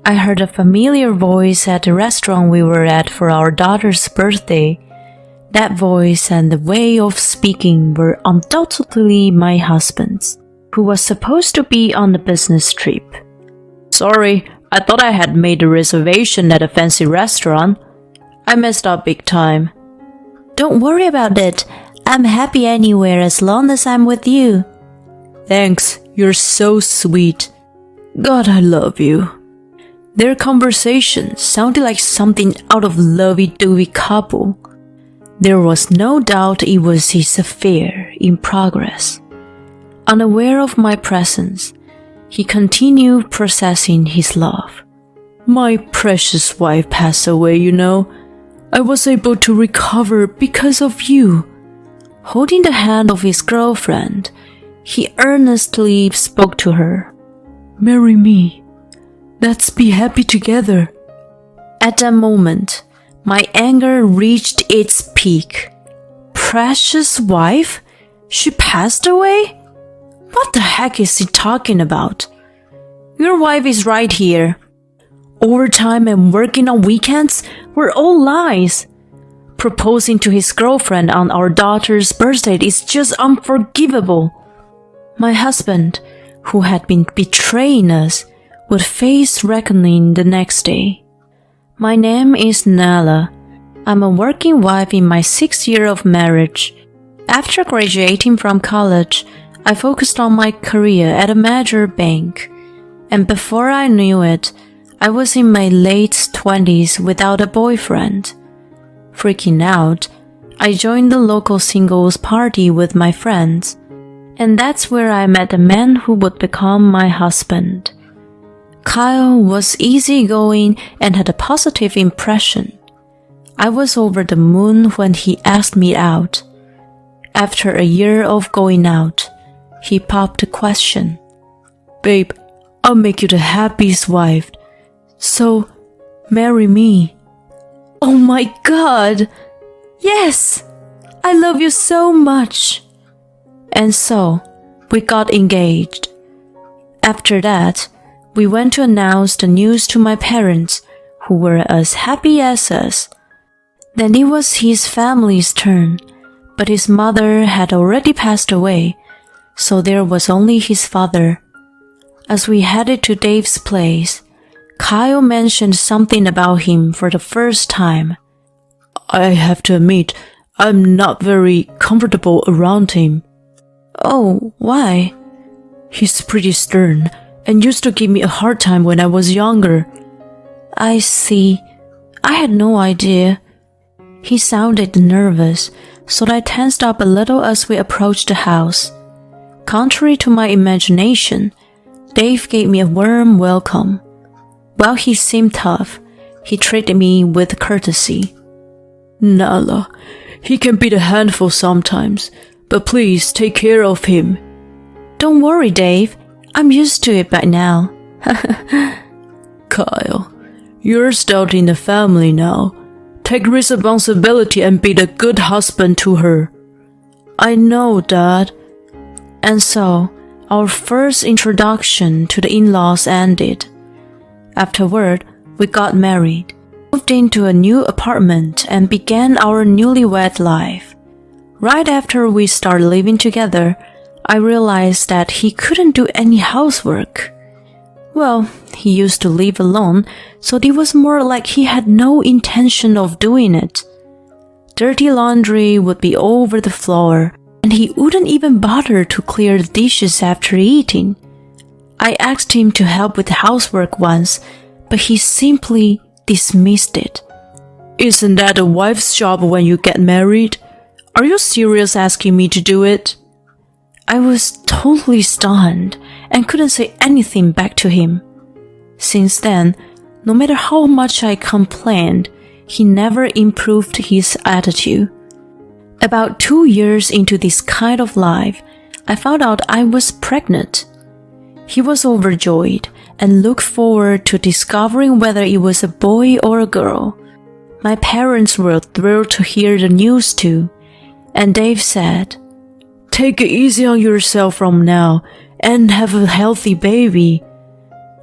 I heard a familiar voice at the restaurant we were at for our daughter's birthday. That voice and the way of speaking were undoubtedly my husband's, who was supposed to be on a business trip. Sorry, I thought I had made a reservation at a fancy restaurant. I messed up big time. Don't worry about it. I'm happy anywhere as long as I'm with you. Thanks, you're so sweet. God, I love you. Their conversation sounded like something out of lovey-dovey couple. There was no doubt it was his affair in progress. Unaware of my presence, he continued processing his love. My precious wife passed away, you know. I was able to recover because of you. Holding the hand of his girlfriend, he earnestly spoke to her. Marry me. Let's be happy together. At that moment, my anger reached its peak. Precious wife? She passed away? What the heck is he talking about? Your wife is right here. Overtime and working on weekends were all lies. Proposing to his girlfriend on our daughter's birthday is just unforgivable. My husband, who had been betraying us, would face reckoning the next day. My name is Nala. I'm a working wife in my 6th year of marriage. After graduating from college, I focused on my career at a major bank. And before I knew it, I was in my late 20s without a boyfriend. Freaking out, I joined the local singles party with my friends. And that's where I met the man who would become my husband. Kyle was easygoing and had a positive impression. I was over the moon when he asked me out. After a year of going out, he popped the question. Babe, I'll make you the happiest wife. So, marry me. Oh my God! Yes! I love you so much! And so, we got engaged. After that, we went to announce the news to my parents, who were as happy as us. Then it was his family's turn, but his mother had already passed away, so there was only his father. As we headed to Dave's place, Kyle mentioned something about him for the first time. I have to admit, I'm not very comfortable around him. Oh, why? He's pretty stern and used to give me a hard time when I was younger. I see. I had no idea. He sounded nervous, so I tensed up a little as we approached the house. Contrary to my imagination, Dave gave me a warm welcome. While he seemed tough, he treated me with courtesy. Nala, he can be a handful sometimes, but please take care of him. Don't worry, Dave. I'm used to it by now. Kyle, you're starting the family now. Take responsibility and be the good husband to her. I know, Dad. And so, our first introduction to the in-laws ended. Afterward, we got married, moved into a new apartment, and began our newlywed life. Right after we started living together, I realized that he couldn't do any housework. Well, he used to live alone, so it was more like he had no intention of doing it. Dirty laundry would be all over the floor, and he wouldn't even bother to clear the dishes after eating. I asked him to help with housework once, but he simply dismissed it. Isn't that a wife's job when you get married? Are you serious asking me to do it? I was totally stunned and couldn't say anything back to him. Since then, no matter how much I complained, he never improved his attitude. About 2 years into this kind of life, I found out I was pregnant. He was overjoyed and looked forward to discovering whether it was a boy or a girl. My parents were thrilled to hear the news too, and Dave said, "Take it easy on yourself from now and have a healthy baby."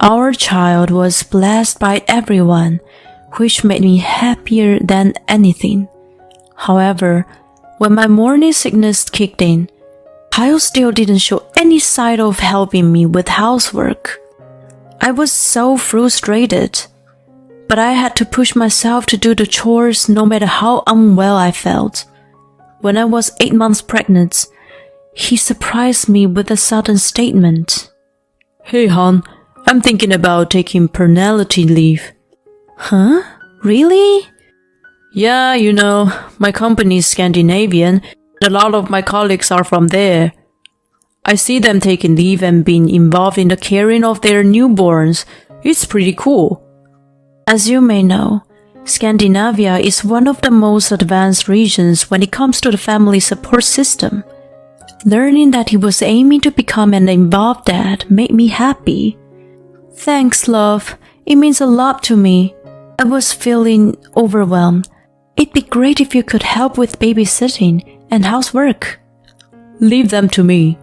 Our child was blessed by everyone, which made me happier than anything. However, when my morning sickness kicked in, Kyle still didn't show any sign of helping me with housework. I was so frustrated, but I had to push myself to do the chores no matter how unwell I felt. When I was 8 months pregnant, he surprised me with a sudden statement. "Hey hon, I'm thinking about taking paternity leave." Huh? Really? Yeah, my company is Scandinavian, and a lot of my colleagues are from there. I see them taking leave and being involved in the caring of their newborns. It's pretty cool. As you may know, Scandinavia is one of the most advanced regions when it comes to the family support system. Learning that he was aiming to become an involved dad made me happy. Thanks, love. It means a lot to me. I was feeling overwhelmed. It'd be great if you could help with babysitting and housework. Leave them to me.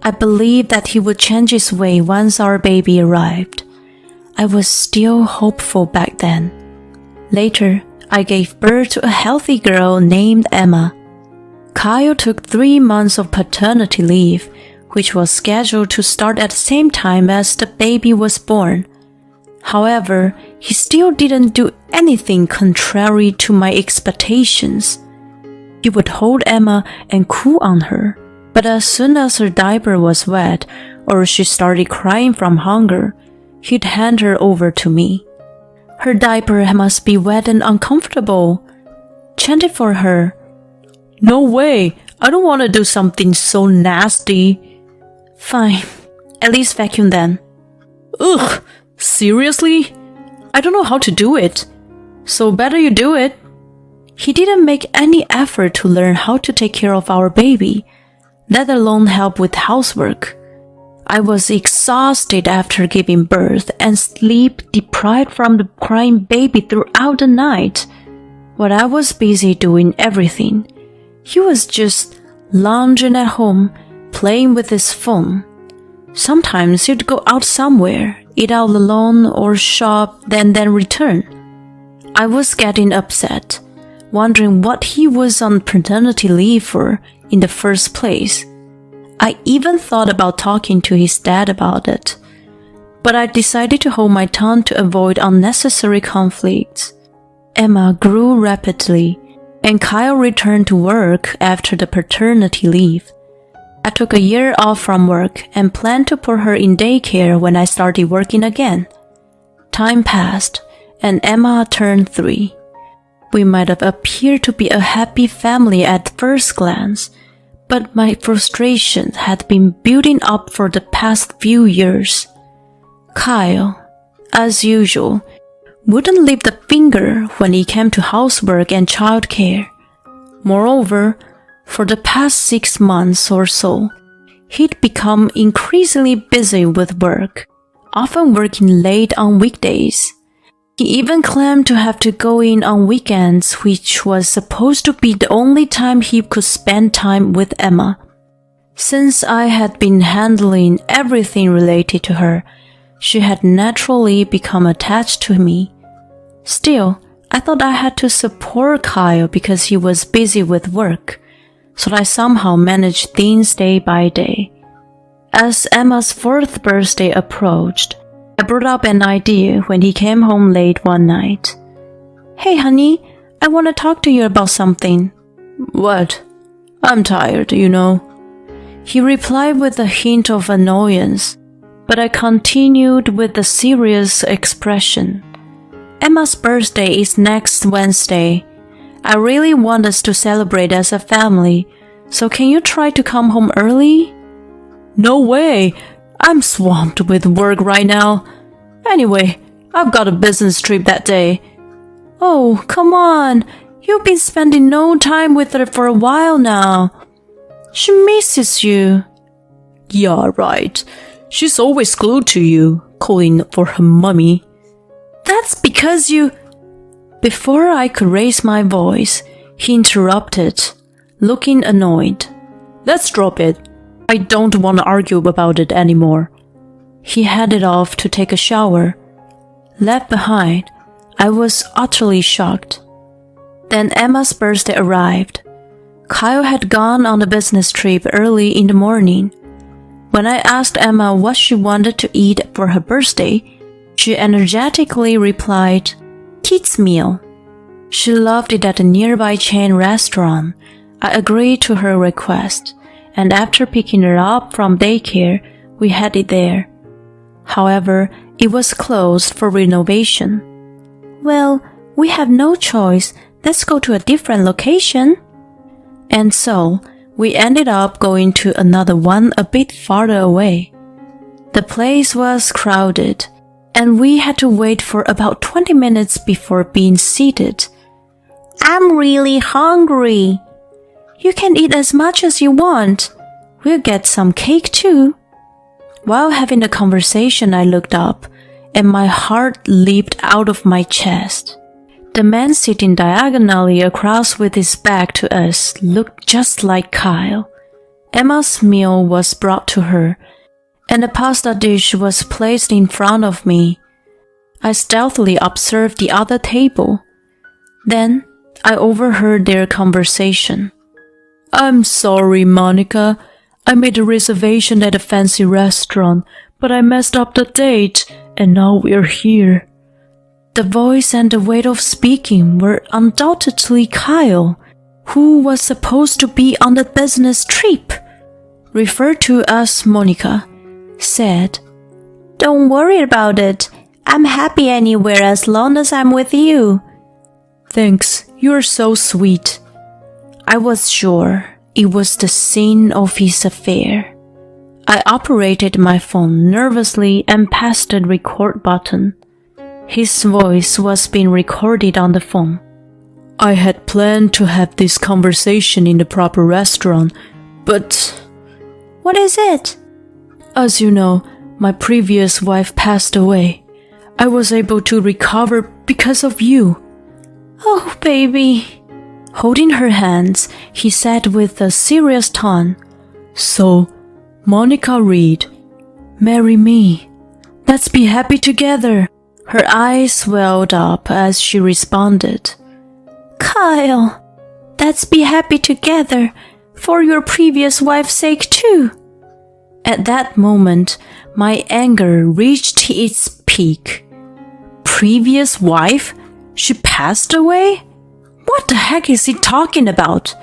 I believed that he would change his way once our baby arrived. I was still hopeful back then. Later, I gave birth to a healthy girl named Emma. Kyle took 3 months of paternity leave, which was scheduled to start at the same time as the baby was born. However, he still didn't do anything contrary to my expectations. He would hold Emma and coo on her, but as soon as her diaper was wet or she started crying from hunger, he'd hand her over to me. Her diaper must be wet and uncomfortable. Chant it for her. No way! I don't want to do something so nasty. Fine. At least vacuum then. Ugh! Seriously? I don't know how to do it. So better you do it. He didn't make any effort to learn how to take care of our baby, let alone help with housework. I was exhausted after giving birth and sleep deprived from the crying baby throughout the night. While I was busy doing everything, he was just lounging at home, playing with his phone. Sometimes he'd go out somewhere, eat out alone or shop, then return. I was getting upset, wondering what he was on paternity leave for in the first place. I even thought about talking to his dad about it, but I decided to hold my tongue to avoid unnecessary conflicts. Emma grew rapidly, and Kyle returned to work after the paternity leave. I took a year off from work and planned to put her in daycare when I started working again. Time passed, and Emma turned 3. We might have appeared to be a happy family at first glance, but my frustration had been building up for the past few years. Kyle, as usual, wouldn't lift a finger when it came to housework and childcare. Moreover, for the past 6 months or so, he'd become increasingly busy with work, often working late on weekdays. He even claimed to have to go in on weekends, which was supposed to be the only time he could spend time with Emma. Since I had been handling everything related to her, she had naturally become attached to me. Still, I thought I had to support Kyle because he was busy with work, so I somehow managed things day by day. As Emma's 4th birthday approached, I brought up an idea when he came home late one night. "Hey honey, I want to talk to you about something." "What?" "I'm tired, He replied with a hint of annoyance, but I continued with a serious expression. "Emma's birthday is next Wednesday. I really want us to celebrate as a family, so can you try to come home early?" "No way! I'm swamped with work right now. Anyway, I've got a business trip that day." "Oh, come on. You've been spending no time with her for a while now. She misses you." "Yeah, right. She's always glued to you, calling for her mommy." "That's because you—" Before I could raise my voice, he interrupted, looking annoyed. "Let's drop it. I don't want to argue about it anymore." He headed off to take a shower. Left behind, I was utterly shocked. Then Emma's birthday arrived. Kyle had gone on a business trip early in the morning. When I asked Emma what she wanted to eat for her birthday, she energetically replied, "Kids' meal." She loved it at a nearby chain restaurant. I agreed to her request, and after picking her up from daycare, we headed there. However, it was closed for renovation. "Well, we have no choice. Let's go to a different location." And so, we ended up going to another one a bit farther away. The place was crowded, and we had to wait for about 20 minutes before being seated. "I'm really hungry." "You can eat as much as you want. We'll get some cake too." While having the conversation, I looked up, and my heart leaped out of my chest. The man sitting diagonally across with his back to us looked just like Kyle. Emma's meal was brought to her, and a pasta dish was placed in front of me. I stealthily observed the other table. Then I overheard their conversation. "I'm sorry, Monica. I made a reservation at a fancy restaurant, but I messed up the date, and now we're here." The voice and the way of speaking were undoubtedly Kyle, who was supposed to be on the business trip. Referred to as Monica, said, "Don't worry about it. I'm happy anywhere as long as I'm with you." "Thanks, you're so sweet." I was sure it was the scene of his affair. I operated my phone nervously and pressed the record button. His voice was being recorded on the phone. "I had planned to have this conversation in the proper restaurant, but..." "What is it?" "As you know, my previous wife passed away. I was able to recover because of you." "Oh, baby." Holding her hands, he said with a serious tone, "So, Monica Reed, marry me. Let's be happy together." Her eyes welled up as she responded, "Kyle, let's be happy together for your previous wife's sake too." At that moment, my anger reached its peak. Previous wife? She passed away? What the heck is he talking about?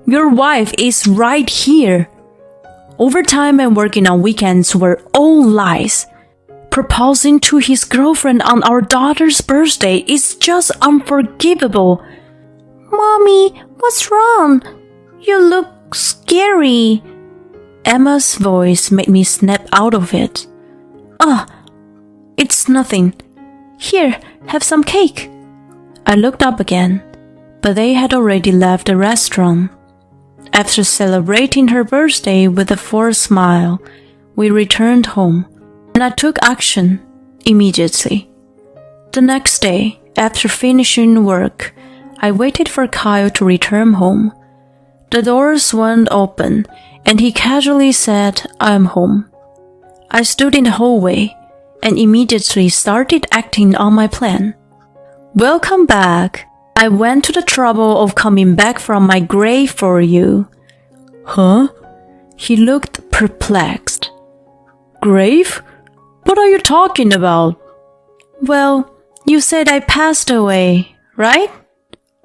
Your wife is right here. Overtime and working on weekends were all lies. Proposing to his girlfriend on our daughter's birthday is just unforgivable. "Mommy, what's wrong? You look scary." Emma's voice made me snap out of it. It's nothing. Here, have some cake." I looked up again, but they had already left the restaurant. After celebrating her birthday with a forced smile, we returned home, and I took action immediately. The next day, after finishing work, I waited for Kyle to return home. The door swung open, and he casually said, "I'm home." I stood in the hallway and immediately started acting on my plan. "Welcome back. I went to the trouble of coming back from my grave for you." "Huh?" He looked perplexed. "Grave? What are you talking about?" "Well, you said I passed away, right?"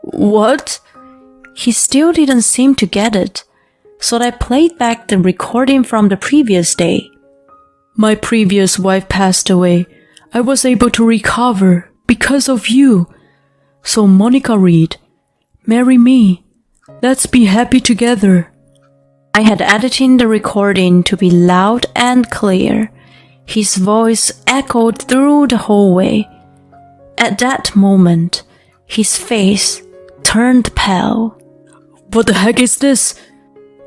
"What?" He still didn't seem to get it, so I played back the recording from the previous day. "My previous wife passed away. I was able to recover because of you. So Monica Reed, marry me. Let's be happy together." I had edited the recording to be loud and clear. His voice echoed through the hallway. At that moment, his face turned pale. "What the heck is this?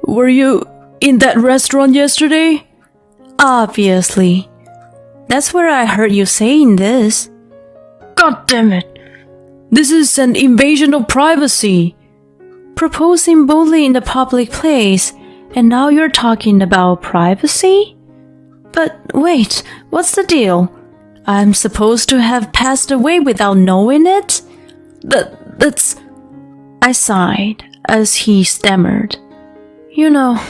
Were you in that restaurant yesterday?" "Obviously. That's where I heard you saying this." "God damn it. This is an invasion of privacy." "Proposing boldly in the public place, and now you're talking about privacy?" But wait, what's the deal? I'm supposed to have passed away without knowing it? That's... I sighed as he stammered. You know,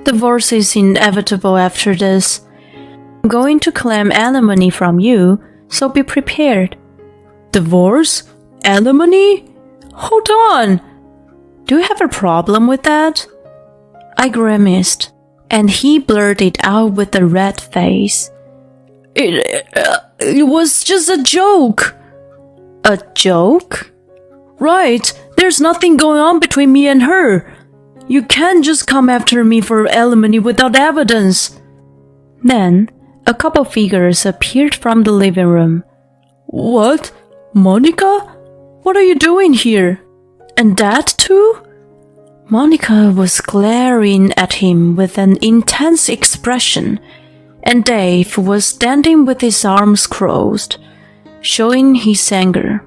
divorce is inevitable after this. I'm going to claim alimony from you, so be prepared. Divorce? Alimony? Hold on! Do you have a problem with that? I grimaced, and he blurted out with a red face. It was just a joke. A joke? Right, there's nothing going on between me and her. You can't just come after me for alimony without evidence. Then, a couple figures appeared from the living room. What? Monica? What are you doing here? And Dad too? Monica was glaring at him with an intense expression, and Dave was standing with his arms crossed, showing his anger.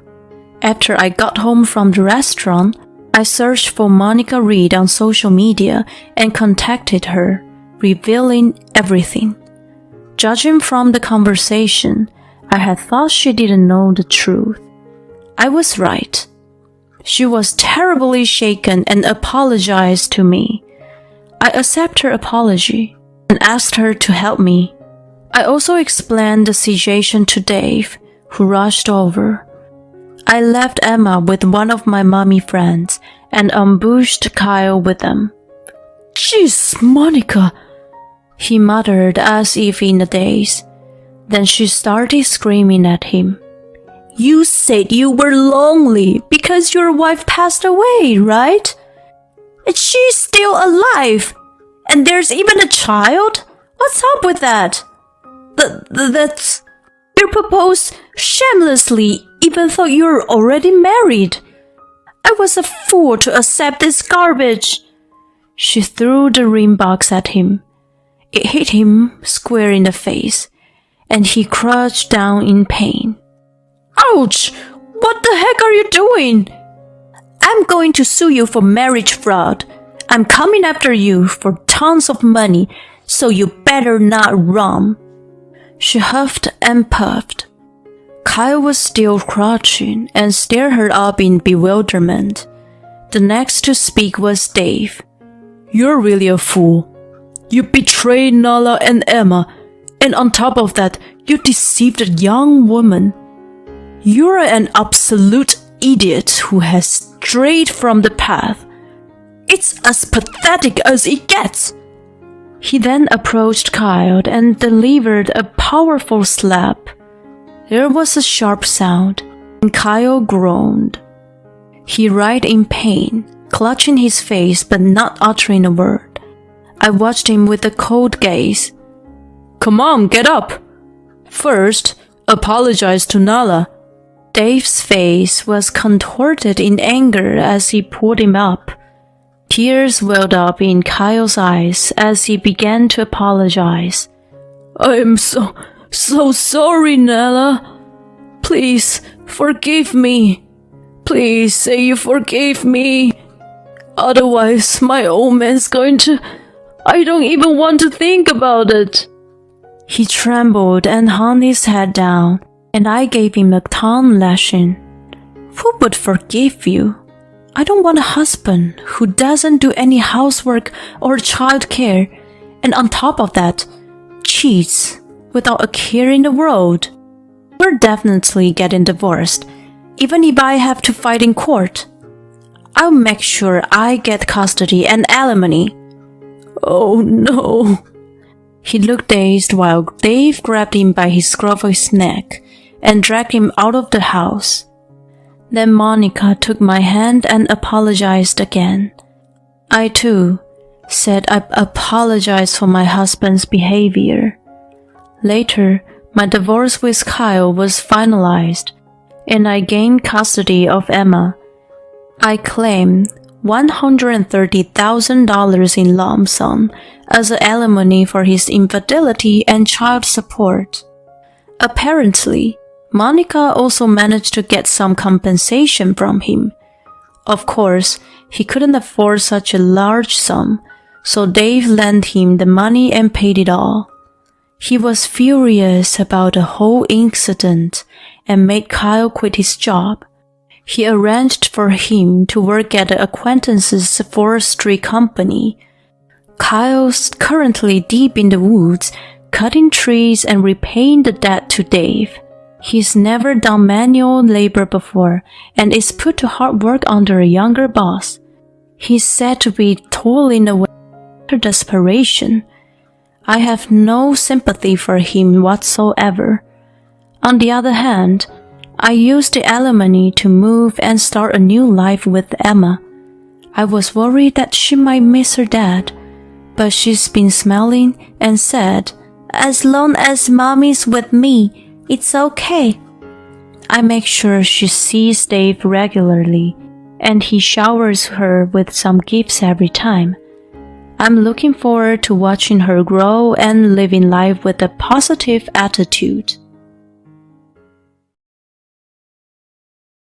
After I got home from the restaurant, I searched for Monica Reed on social media and contacted her, revealing everything. Judging from the conversation, I had thought she didn't know the truth. I was right. She was terribly shaken and apologized to me. I accepted her apology and asked her to help me. I also explained the situation to Dave, who rushed over. I left Emma with one of my mommy friends and ambushed Kyle with them. Jeez, Monica, he muttered as if in a daze. Then she started screaming at him. You said you were lonely because your wife passed away, right? And she's still alive. And there's even a child? What's up with that? That's... You proposed shamelessly even though you're already married. I was a fool to accept this garbage. She threw the ring box at him. It hit him square in the face, and he crouched down in pain. Ouch! What the heck are you doing? I'm going to sue you for marriage fraud. I'm coming after you for tons of money, so you better not run. She huffed and puffed. Kyle was still crouching and stared her up in bewilderment. The next to speak was Dave. You're really a fool. You betrayed Nala and Emma, and on top of that, you deceived a young woman. You're an absolute idiot who has strayed from the path. It's as pathetic as it gets. He then approached Kyle and delivered a powerful slap. There was a sharp sound, and Kyle groaned. He writhed in pain, clutching his face but not uttering a word. I watched him with a cold gaze. Come on, get up. First, apologize to Nala. Dave's face was contorted in anger as he pulled him up. Tears welled up in Kyle's eyes as he began to apologize. I'm so sorry, Nala. Please, forgive me. Please say you forgave me. Otherwise, my old man's going to... I don't even want to think about it. He trembled and hung his head down, and I gave him a tongue lashing. Who would forgive you? I don't want a husband who doesn't do any housework or childcare, and on top of that, cheats without a care in the world. We're definitely getting divorced, even if I have to fight in court. I'll make sure I get custody and alimony. Oh no. He looked dazed while Dave grabbed him by his scruff of his neck and dragged him out of the house. Then Monica took my hand and apologized again. I too said I apologized for my husband's behavior. Later, my divorce with Kyle was finalized, and I gained custody of Emma. I claimed $130,000 in lump sum as alimony for his infidelity and child support. Apparently, Monica also managed to get some compensation from him. Of course, he couldn't afford such a large sum, so Dave lent him the money and paid it all. He was furious about the whole incident and made Kyle quit his job. He arranged for him to work at the acquaintance's forestry company. Kyle's currently deep in the woods, cutting trees and repaying the debt to Dave. He's never done manual labor before and is put to hard work under a younger boss. He's said to be toiling away under desperation. I have no sympathy for him whatsoever. On the other hand, I used the alimony to move and start a new life with Emma. I was worried that she might miss her dad, but she's been smiling and said, "As long as Mommy's with me, it's okay." I make sure she sees Dave regularly, and he showers her with some gifts every time. I'm looking forward to watching her grow and living life with a positive attitude.